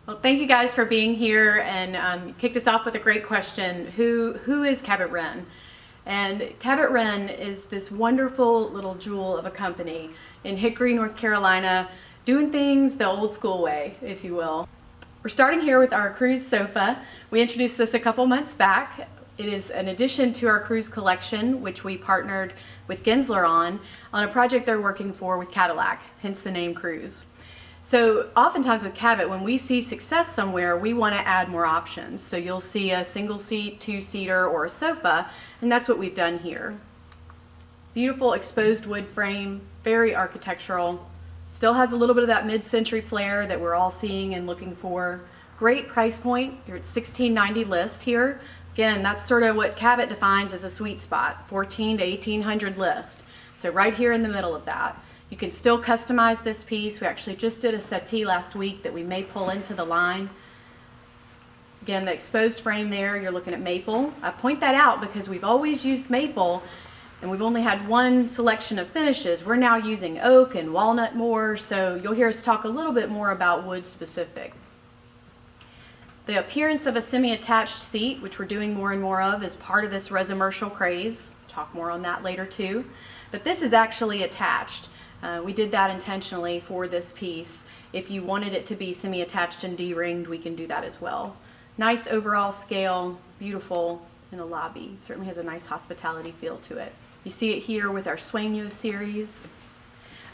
Well, thank you guys for being here, and kicked us off with a great question. Who is Cabot Wrenn? And Cabot Wrenn is this wonderful little jewel of a company in Hickory, North Carolina, doing things the old school way, if you will. We're starting here with our cruise sofa. We introduced this a couple months back. It is an addition to our cruise collection, which we partnered with Gensler on a project they're working for with Cadillac, hence the name Cruise. So oftentimes with Cabot, when we see success somewhere, we want to add more options. So you'll see a single seat, two-seater, or a sofa, and that's what we've done here. Beautiful exposed wood frame, very architectural. Still has a little bit of that mid-century flair that we're all seeing and looking for. Great price point. You're at $1,690 list here. Again, that's sort of what Cabot defines as a sweet spot, $1,400 to $1,800 list. So right here in the middle of that. You can still customize this piece. We actually just did a settee last week that we may pull into the line. Again, the exposed frame there, you're looking at maple. I point that out because we've always used maple and we've only had one selection of finishes. We're now using oak and walnut more, so you'll hear us talk a little bit more about wood specific. The appearance of a semi-attached seat, which we're doing more and more of, is part of this resomercial craze. Talk more on that later too. But this is actually attached. We did that intentionally for this piece. If you wanted it to be semi-attached and D-ringed, we can do that as well. Nice overall scale, beautiful in the lobby. Certainly has a nice hospitality feel to it. You see it here with our Sueño series.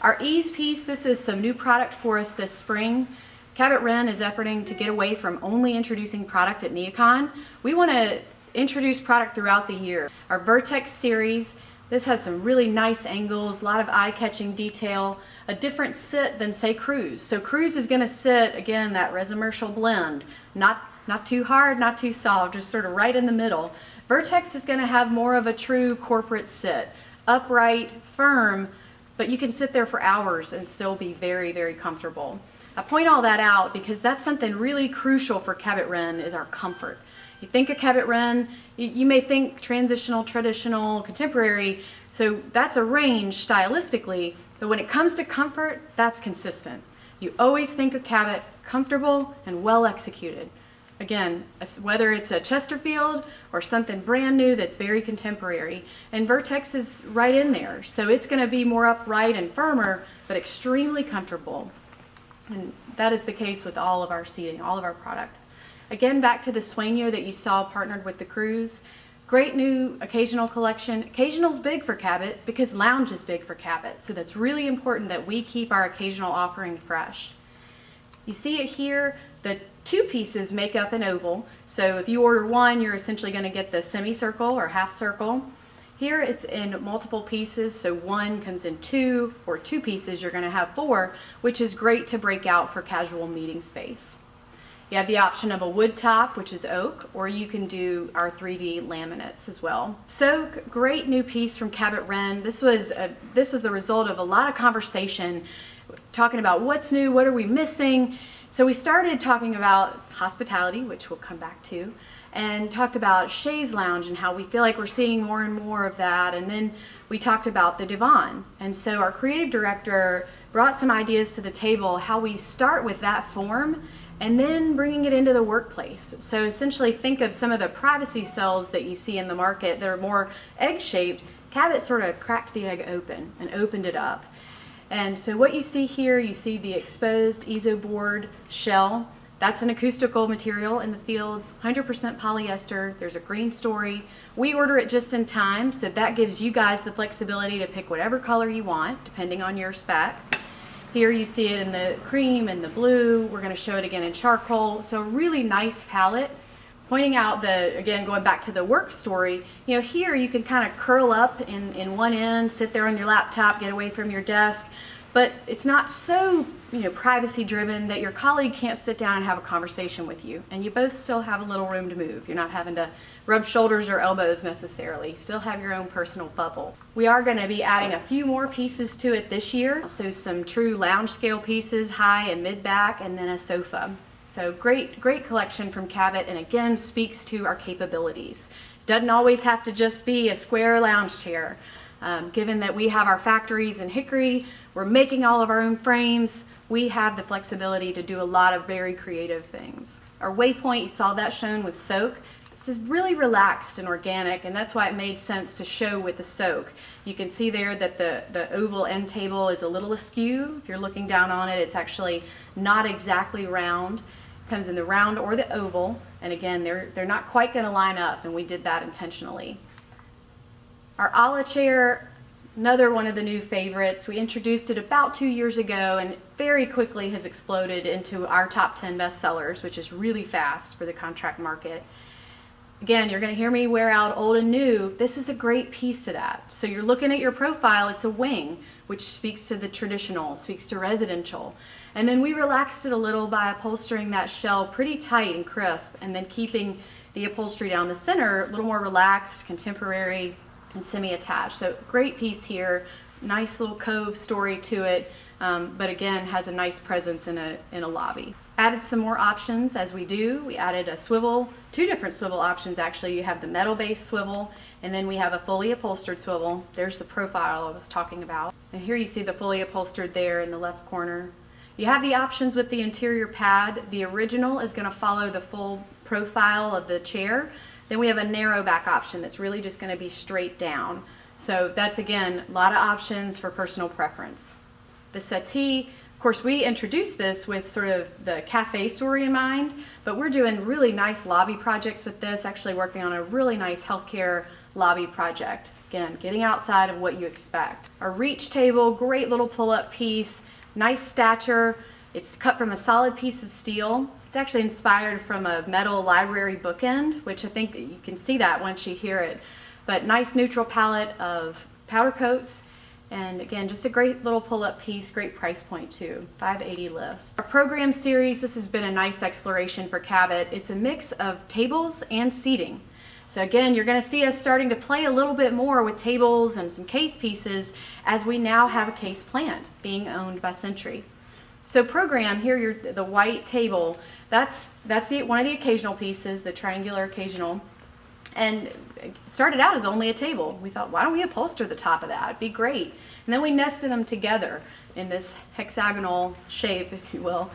Our Ease piece, this is some new product for us this spring. Cabot Wrenn is efforting to get away from only introducing product at NeoCon. We want to introduce product throughout the year. Our Vertex series, this has some really nice angles, a lot of eye-catching detail, a different sit than say Cruise. So Cruise is going to sit, again, that resomercial blend, not too hard, not too soft, just sort of right in the middle. Vertex is going to have more of a true corporate sit, upright, firm, but you can sit there for hours and still be very, very comfortable. I point all that out because that's something really crucial for Cabot Wrenn is our comfort. You think of Cabot Wrenn, you may think transitional, traditional, contemporary, so that's a range stylistically, but when it comes to comfort, that's consistent. You always think of Cabot comfortable and well executed. Again, whether it's a Chesterfield or something brand new that's very contemporary, and Vertex is right in there, so it's going to be more upright and firmer, but extremely comfortable. And that is the case with all of our seating, all of our product. Again, back to the Sueño that you saw partnered with the Cruise. Great new occasional collection. Occasional's big for Cabot because lounge is big for Cabot. So that's really important that we keep our occasional offering fresh. You see it here, the two pieces make up an oval. So if you order one, you're essentially going to get the semicircle or half circle. Here it's in multiple pieces, so one comes in two, or two pieces you're going to have four, which is great to break out for casual meeting space. You have the option of a wood top, which is oak, or you can do our 3D laminates as well. So great new piece from Cabot Wrenn. This was the result of a lot of conversation, talking about what's new, what are we missing. So we started talking about hospitality, which we'll come back to, and talked about chaise lounge and how we feel like we're seeing more and more of that. And then we talked about the divan. And so our creative director brought some ideas to the table, how we start with that form and then bringing it into the workplace. So essentially think of some of the privacy cells that you see in the market that are more egg-shaped. Cabot sort of cracked the egg open and opened it up. And so what you see here, you see the exposed EZOboard shell. That's an acoustical material in the field, 100% polyester. There's a green story. We order it just in time, so that gives you guys the flexibility to pick whatever color you want, depending on your spec. Here you see it in the cream and the blue. We're going to show it again in charcoal. So a really nice palette. Pointing out again, going back to the work story, here you can kind of curl up in one end, sit there on your laptop, get away from your desk. But it's not so privacy driven that your colleague can't sit down and have a conversation with you, and you both still have a little room to move. You're not having to rub shoulders or elbows necessarily. You still have your own personal bubble. We are going to be adding a few more pieces to it this year, so some true lounge scale pieces, high and mid back, and then a sofa. So great collection from Cabot, and again speaks to our capabilities. Doesn't always have to just be a square lounge chair. Given that we have our factories in Hickory, we're making all of our own frames. we have the flexibility to do a lot of very creative things. Our waypoint, you saw that shown with soak. This is really relaxed and organic, and that's why it made sense to show with the soak. You can see there that the oval end table is a little askew. If you're looking down on it, it's actually not exactly round. It comes in the round or the oval, and again, they're not quite going to line up, and we did that intentionally. Our a la chair, another one of the new favorites. We introduced it about 2 years ago, and very quickly has exploded into our top 10 bestsellers, which is really fast for the contract market. Again, you're going to hear me wear out old and new. This is a great piece to that. So you're looking at your profile, it's a wing, which speaks to the traditional, speaks to residential. And then we relaxed it a little by upholstering that shell pretty tight and crisp, and then keeping the upholstery down the center a little more relaxed, contemporary, and semi-attached. So great piece here, nice little cove story to it, but again has a nice presence in a lobby. Added some more options as we do. We added a swivel, 2 different swivel options actually. You have the metal-based swivel, and then we have a fully upholstered swivel. There's the profile I was talking about. And here you see the fully upholstered there in the left corner. You have the options with the interior pad. The original is going to follow the full profile of the chair. Then we have a narrow back option that's really just going to be straight down. So that's, again, a lot of options for personal preference. The settee, of course, we introduced this with sort of the cafe story in mind, but we're doing really nice lobby projects with this, actually working on a really nice healthcare lobby project. Again, getting outside of what you expect. Our reach table, great little pull-up piece, nice stature. It's cut from a solid piece of steel. It's actually inspired from a metal library bookend, which I think you can see that once you hear it. But nice neutral palette of powder coats. And again, just a great little pull-up piece, great price point too, $580 list. Our program series, this has been a nice exploration for Cabot. It's a mix of tables and seating. So again, you're going to see us starting to play a little bit more with tables and some case pieces as we now have a case planned, being owned by Century. So program, here the white table, that's one of the occasional pieces, the triangular occasional. And it started out as only a table. We thought, why don't we upholster the top of that? It'd be great. And then we nested them together in this hexagonal shape, if you will.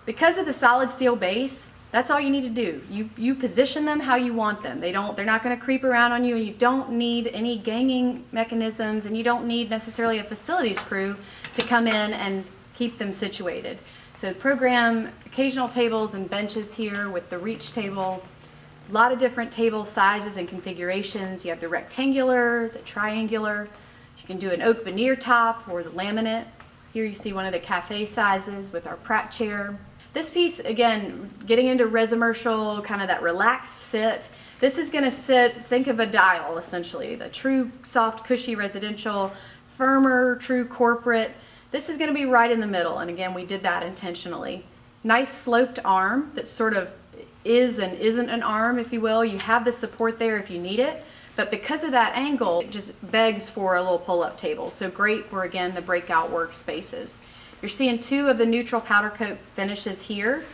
Because of the solid steel base, that's all you need to do. You position them how you want them. They're not going to creep around on you, and you don't need any ganging mechanisms, and you don't need necessarily a facilities crew to come in and keep them situated. So the program, occasional tables and benches here with the reach table. A lot of different table sizes and configurations. You have the rectangular, the triangular. You can do an oak veneer top or the laminate. Here you see one of the cafe sizes with our Pratt chair. This piece, again, getting into resimercial, kind of that relaxed sit. This is going to sit, think of a dial essentially, the true soft, cushy residential, firmer, true corporate. This is going to be right in the middle, and again, we did that intentionally. Nice sloped arm that sort of is and isn't an arm, if you will. You have the support there if you need it, but because of that angle, it just begs for a little pull-up table. So great for, again, the breakout workspaces. You're seeing 2 of the neutral powder coat finishes here,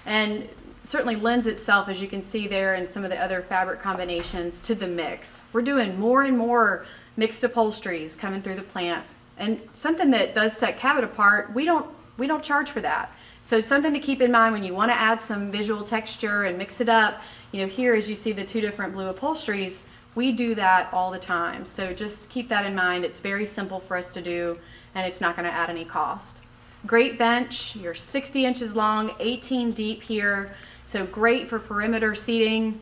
and certainly lends itself, as you can see there in some of the other fabric combinations, to the mix. We're doing more and more mixed upholsteries coming through the plant, and something that does set Cabot apart, we don't charge for that. So something to keep in mind when you want to add some visual texture and mix it up. You know, here as you see the 2 different blue upholsteries, we do that all the time. So just keep that in mind. It's very simple for us to do, and it's not going to add any cost. Great bench. You're 60 inches long, 18 deep here. So great for perimeter seating.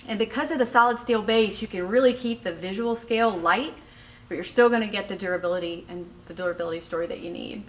And because of the solid steel base, you can really keep the visual scale light, but you're still going to get the durability and the durability story that you need.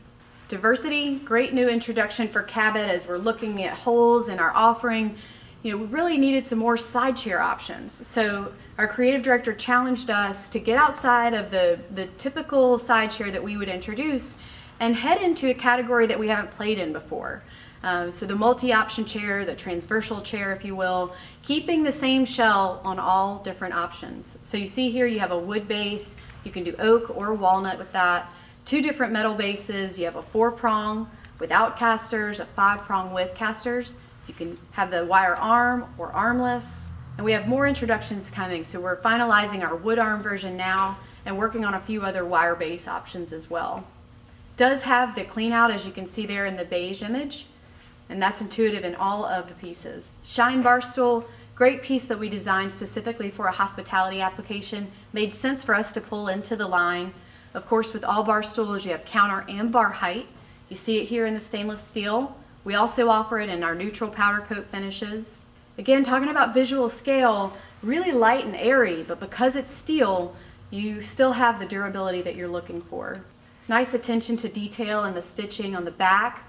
Diversity, great new introduction for Cabot as we're looking at holes in our offering. You know, we really needed some more side chair options. So our creative director challenged us to get outside of the typical side chair that we would introduce and head into a category that we haven't played in before. So the multi-option chair, the transversal chair, if you will, keeping the same shell on all different options. So you see here you have a wood base, you can do oak or walnut with that. 2 different metal bases. You have a 4-prong without casters, a 5-prong with casters. You can have the wire arm or armless. And we have more introductions coming. So we're finalizing our wood arm version now and working on a few other wire base options as well. Does have the clean out, as you can see there in the beige image, and that's intuitive in all of the pieces. Shine bar stool, great piece that we designed specifically for a hospitality application. Made sense for us to pull into the line. Of course, with all bar stools, you have counter and bar height. You see it here in the stainless steel. We also offer it in our neutral powder coat finishes. Again, talking about visual scale, really light and airy, but because it's steel, you still have the durability that you're looking for. Nice attention to detail in the stitching on the back.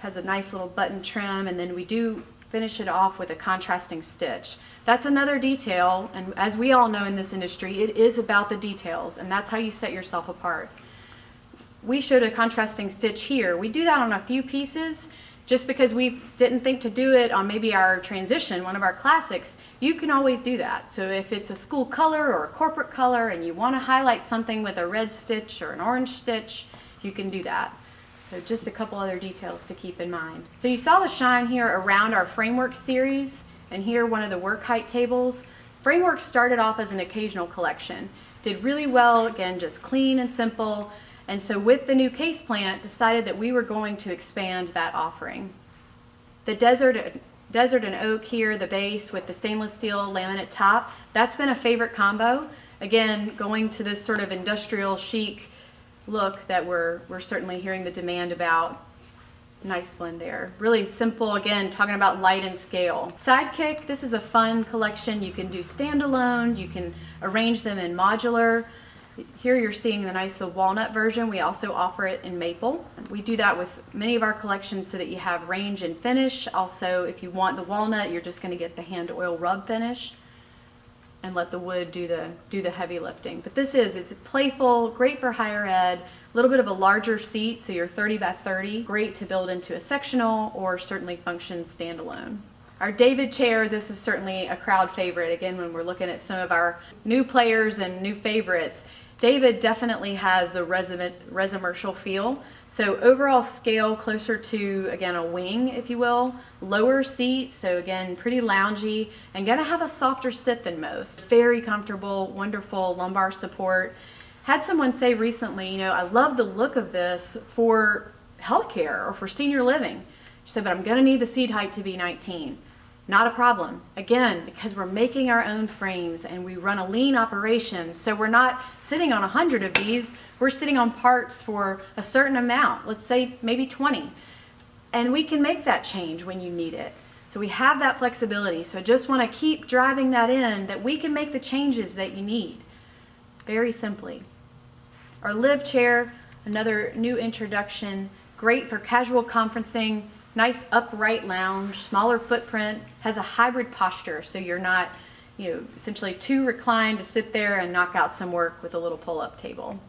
Has a nice little button trim, and then we do finish it off with a contrasting stitch. That's another detail, and as we all know in this industry, it is about the details, and that's how you set yourself apart. We showed a contrasting stitch here. We do that on a few pieces just because we didn't think to do it on maybe our transition, one of our classics. You can always do that. So if it's a school color or a corporate color and you want to highlight something with a red stitch or an orange stitch, you can do that. So just a couple other details to keep in mind. So you saw the shine here around our framework series, and here one of the work height tables. Framework started off as an occasional collection. Did really well, again, just clean and simple. And so with the new case plant, decided that we were going to expand that offering. The desert and oak here, the base with the stainless steel laminate top, that's been a favorite combo. Again, going to this sort of industrial chic look that we're certainly hearing the demand about. Nice blend there. Really simple, again, talking about light and scale. Sidekick, this is a fun collection. You can do standalone, you can arrange them in modular. Here you're seeing the walnut version. We also offer it in maple. We do that with many of our collections so that you have range and finish. Also, if you want the walnut, you're just going to get the hand oil rub finish and let the wood do the heavy lifting. But it's playful, great for higher ed, a little bit of a larger seat, so you're 30 by 30, great to build into a sectional or certainly function standalone. Our David chair, this is certainly a crowd favorite. Again, when we're looking at some of our new players and new favorites, David definitely has the resomercial feel. So overall scale closer to, again, a wing, if you will. Lower seat, so again, pretty loungy, and gonna have a softer sit than most. Very comfortable, wonderful lumbar support. Had someone say recently, I love the look of this for healthcare or for senior living. She said, but I'm gonna need the seat height to be 19. Not a problem. Again, because we're making our own frames and we run a lean operation, so we're not sitting on 100 of these, we're sitting on parts for a certain amount, let's say maybe 20. And we can make that change when you need it. So we have that flexibility. So I just want to keep driving that in, that we can make the changes that you need, very simply. Our Live chair, another new introduction, great for casual conferencing. Nice upright lounge, smaller footprint, has a hybrid posture, so you're not, essentially too reclined to sit there and knock out some work with a little pull-up table.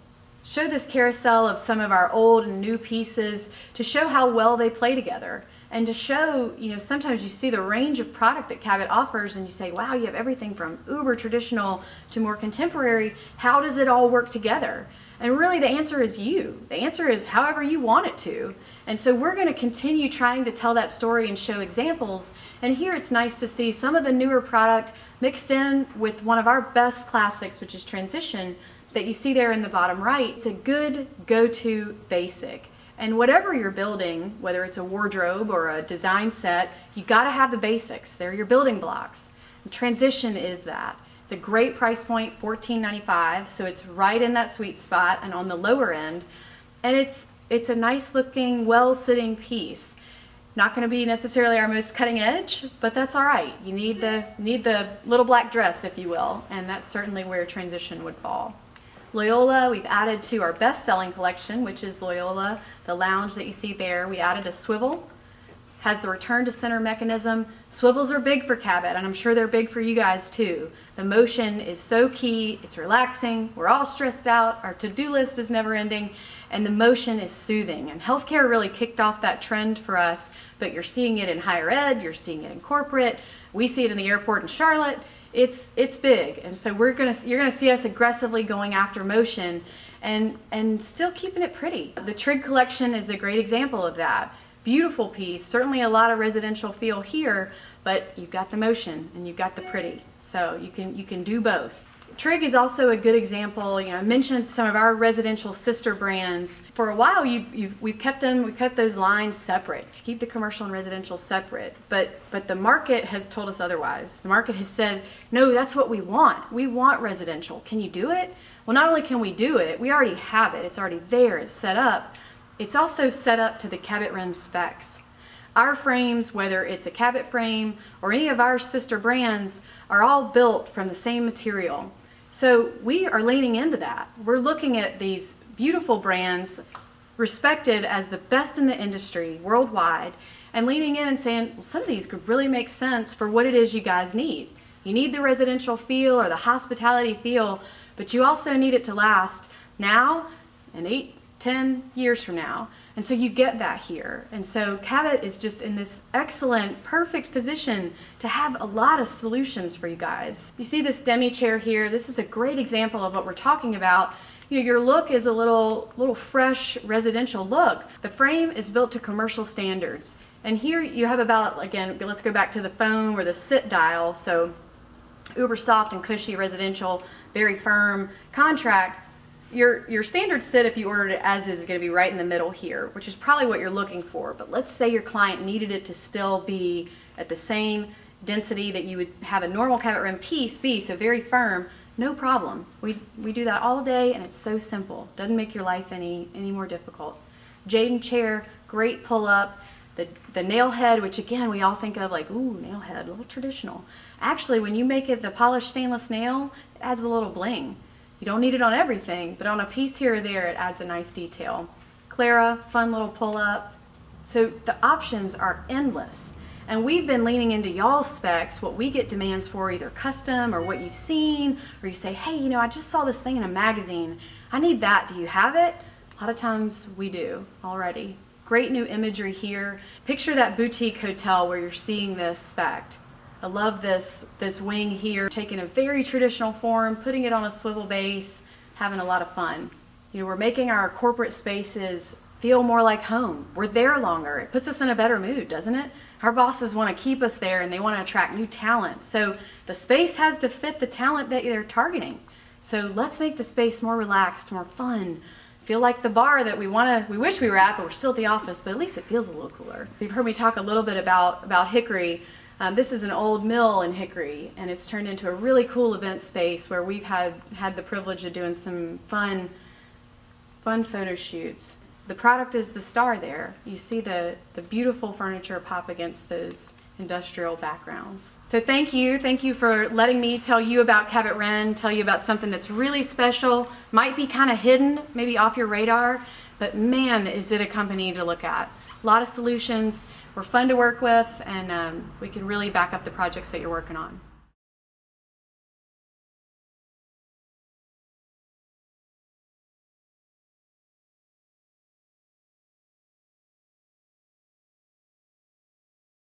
Show this carousel of some of our old and new pieces to show how well they play together, and to show, sometimes you see the range of product that Cabot offers and you say, wow, you have everything from uber traditional to more contemporary. How does it all work together? And really the answer is you. The answer is however you want it to. And so we're going to continue trying to tell that story and show examples. And here it's nice to see some of the newer product mixed in with one of our best classics, which is Transition, that you see there in the bottom right. It's a good go-to basic. And whatever you're building, whether it's a wardrobe or a design set, you got to have the basics. They're your building blocks. And Transition is that. It's a great price point, $14.95, so it's right in that sweet spot and on the lower end. And it's a nice looking, well-sitting piece. Not going to be necessarily our most cutting edge, but that's all right. You need the little black dress, if you will, and that's certainly where Transition would fall. Loyola, we've added to our best-selling collection, which is Loyola, the lounge that you see there. We added a swivel. Has the return to center mechanism. Swivels are big for Cabot, and I'm sure they're big for you guys too. The motion is so key, it's relaxing, we're all stressed out, our to-do list is never ending, and the motion is soothing. And healthcare really kicked off that trend for us, but you're seeing it in higher ed, you're seeing it in corporate, we see it in the airport in Charlotte. It's big, and so you're gonna see us aggressively going after motion and still keeping it pretty. The Trig collection is a great example of that. Beautiful piece, certainly a lot of residential feel here, but you've got the motion and you've got the pretty, so you can do both. Trig is also a good example. You know, I mentioned some of our residential sister brands. For a while, we've kept those lines separate to keep the commercial and residential separate. But the market has told us otherwise. The market has said, no, that's what we want. We want residential. Can you do it? Well, not only can we do it, we already have it. It's already there. It's set up. It's also set up to the Cabot Wrenn specs. Our frames, whether it's a Cabot frame or any of our sister brands, are all built from the same material. So we are leaning into that. We're looking at these beautiful brands respected as the best in the industry worldwide and leaning in and saying, well, some of these could really make sense for what it is you guys need. You need the residential feel or the hospitality feel, but you also need it to last now and 8, 10 years from now. And so you get that here. And so Cabot is just in this excellent, perfect position to have a lot of solutions for you guys. You see this demi chair here. This is a great example of what we're talking about. You know, your look is a little fresh residential look. The frame is built to commercial standards. And here you have about, again, let's go back to the foam or the sit dial. So uber soft and cushy residential, very firm contract. Your standard sit, if you ordered it as is going to be right in the middle here, which is probably what you're looking for. But let's say your client needed it to still be at the same density that you would have a normal Cabot Wrenn piece be, so very firm. No problem. We do that all day, and it's so simple. Doesn't make your life any more difficult. Jaden chair, great pull up. The nail head, which again we all think of like, ooh, nail head, a little traditional. Actually, when you make it the polished stainless nail, it adds a little bling. You don't need it on everything, but on a piece here or there, it adds a nice detail. Clara, fun little pull-up. So the options are endless. And we've been leaning into y'all's specs, what we get demands for, either custom or what you've seen, or you say, hey, you know, I just saw this thing in a magazine. I need that. Do you have it? A lot of times we do already. Great new imagery here. Picture that boutique hotel where you're seeing this spec'd. I love this wing here, taking a very traditional form, putting it on a swivel base, having a lot of fun. You know, we're making our corporate spaces feel more like home. We're there longer. It puts us in a better mood, doesn't it? Our bosses want to keep us there and they want to attract new talent. So the space has to fit the talent that they're targeting. So let's make the space more relaxed, more fun. Feel like the bar that we wish we were at, but we're still at the office, but at least it feels a little cooler. You've heard me talk a little bit about Hickory. This is an old mill in Hickory, and it's turned into a really cool event space where we've had the privilege of doing some fun photo shoots. The product is the star there. You see the beautiful furniture pop against those industrial backgrounds. So thank you for letting me tell you about Cabot Wrenn, tell you about something that's really special, might be kind of hidden, maybe off your radar, but man, is it a company to look at. A lot of solutions. We're fun to work with, and we can really back up the projects that you're working on.